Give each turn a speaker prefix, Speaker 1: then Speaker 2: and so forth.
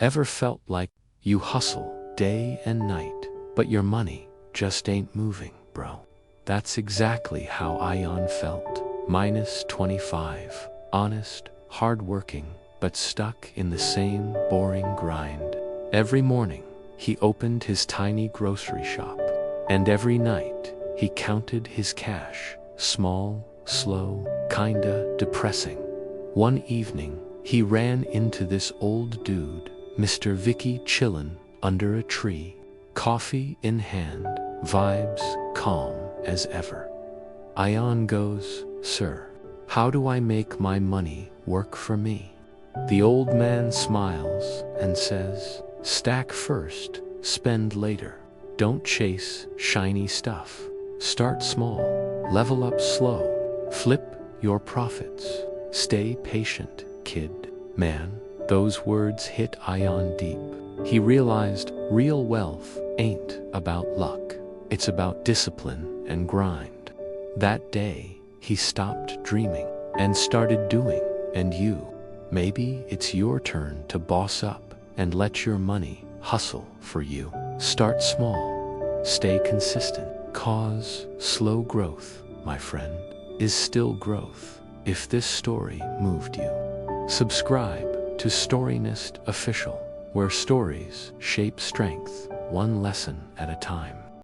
Speaker 1: Ever felt like you hustle day and night, but your money just ain't moving, bro? That's exactly how Ion felt. Minus 25. Honest, hardworking, but stuck in the same boring grind. Every morning, he opened his tiny grocery shop, and every night, he counted his cash. Small, slow, kinda depressing. One evening, he ran into this old dude, Mr. Vicky, chillin' under a tree, coffee in hand, vibes calm as ever. Ion goes, "Sir, how do I make my money work for me?" The old man smiles and says, "Stack first, spend later. Don't chase shiny stuff. Start small, level up slow, flip your profits. Stay patient, kid." Man, those words hit Ion deep. He realized real wealth ain't about luck. It's about discipline and grind. That day, he stopped dreaming and started doing. And you, maybe it's your turn to boss up and let your money hustle for you. Start small, stay consistent, cause slow growth, my friend, is still growth. If this story moved you, subscribe to StoryNest Official, where stories shape strength, one lesson at a time.